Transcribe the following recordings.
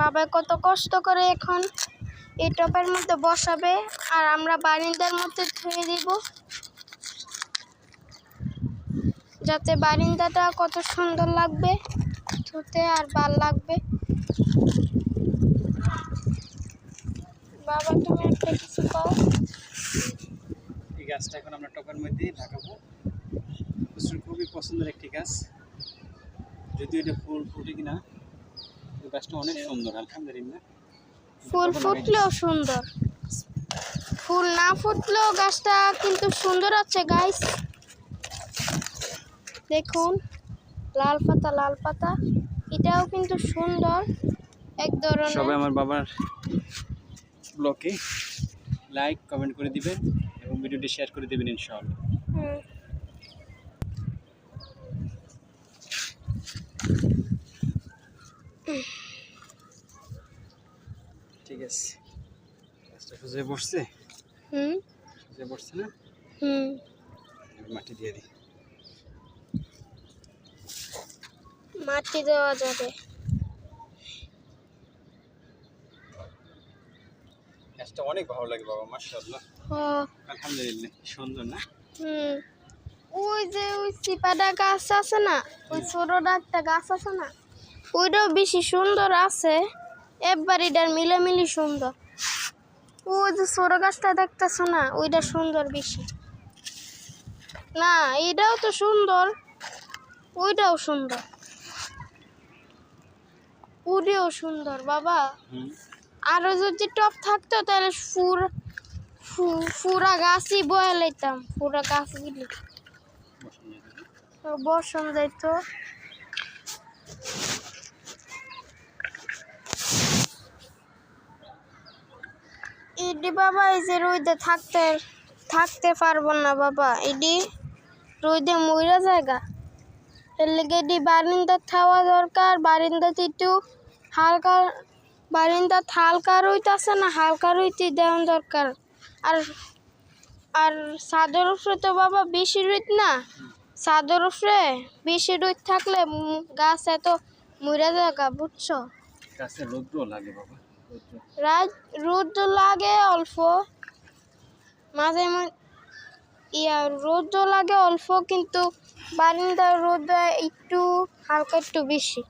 বাবা কত কষ্ট করে এখন এই টপের মধ্যে বসাবে, আর আমরা বারিন্দার মধ্যে ধুয়ে দিব যাতে বারিন্দাটা কত সুন্দর লাগবে ধুতে আর ভাল লাগবে। বাবা তুমি একটা কিছু পাও। এই গাছটা এখন আমরা টপের মধ্যে লাগাবো। খুবই পছন্দের একটি গাছ, যদিও এটা ফুল ফুটে কিনা। গাছটা অনেক সুন্দর আলহামদুলিল্লাহ। ফুল ফুটলেও সুন্দর, ফুল না ফুটলেও গাছটা কিন্তু সুন্দর আছে গাইস। দেখুন লাল পাতা লাল পাতা, এটাও কিন্তু সুন্দর এক ধরনের। সবাই আমার বাবার ব্লগে লাইক কমেন্ট করে দিবেন এবং ভিডিওটি শেয়ার করে দিবেন ইনশাআল্লাহ। ঠিক আছে, গাছটা খুঁজে বসছে। খুঁজে বসছে না? মাটি দিয়ে দিই। মাটি দেওয়া যাবে। গাছটা অনেক ভালো লাগে বাবা, মাশাআল্লাহ আলহামদুলিল্লাহ। সুন্দর না? ওই যে ওই চিপাটা গাছ আছে না, ওই ছোটটা একটা গাছ আছে না, ওইটাও বেশি সুন্দর আছে। এবারিটার মিলামিলি সুন্দর। ওই যে ছোট গাছটা দেখতেছো না, ওইটা সুন্দর বেশি। না এইটাও তো সুন্দর, ওইটাও সুন্দর, ওইটাও সুন্দর বাবা। আরো যদি টপ থাকতো তাহলে পুরা গাছই বয়ে লাইতাম, পুরা গাছ গিলি বসন যাইতো। ইডি বাবা এই যে রোদে থাকতে পারবো না বাবা, ইডি রোদে মইরা জায়গা। এর লেগে এডি বারিন্দা খাওয়া দরকার। বারিন্দাতে একটু হালকা, বারিন্দাত হালকা রইতাছে না, হালকা রইতে দেওয়া দরকার। আর আর ছাদের উপরে তো বাবা বেশি রোদ না, ছাদের উপরে বেশি রোদ থাকলে গাছ এত মইরা জায়গা, বুঝছো? গাছে রৌদ্র লাগে বাবা, রোদ লাগে অল্প, মাঝে মাঝে রোদ লাগে অল্প, কিন্তু বারিন্দার রোদ একটু হালকা একটু বেশি।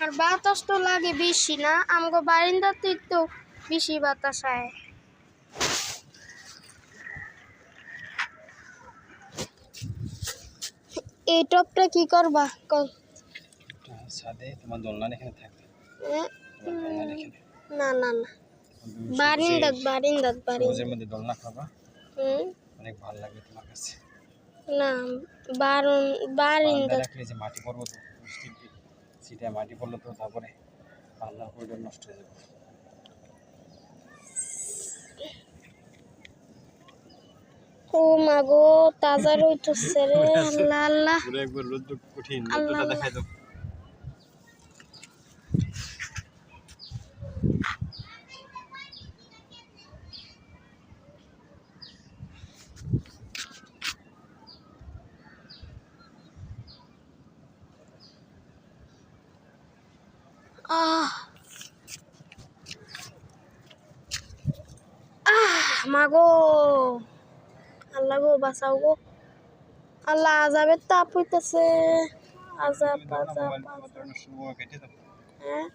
আর বাতাস তো লাগে বেশি না, আমগো বারিন্দাতে একটু বেশি বাতাস আয়। এই টপটা কি করবা? ছাদে তোমার দোলনা এখানে থাকবে না না না, বারিন্দাত রোজের মধ্যে দোলনা খাবা, অনেক ভালো লাগবে তোমার কাছে। না বারিন্দাত রাখলে যে মাটি পড়বো তো, সিটা মাটি পড়লো তো তারপরে আল্লাহ করে নষ্ট হয়ে যাবে। ও মাগো তাজা রইতেছে রে, আল্লাহ আল্লাহ। পুরো একবার রোদ্র কঠিন, রোদ্রটা দেখাই দাও। মাগো আল্লাহ গো বাঁচাও গো আল্লাহ, আজাবের তাপ হইতেছে, আজাব আজাব। হ্যাঁ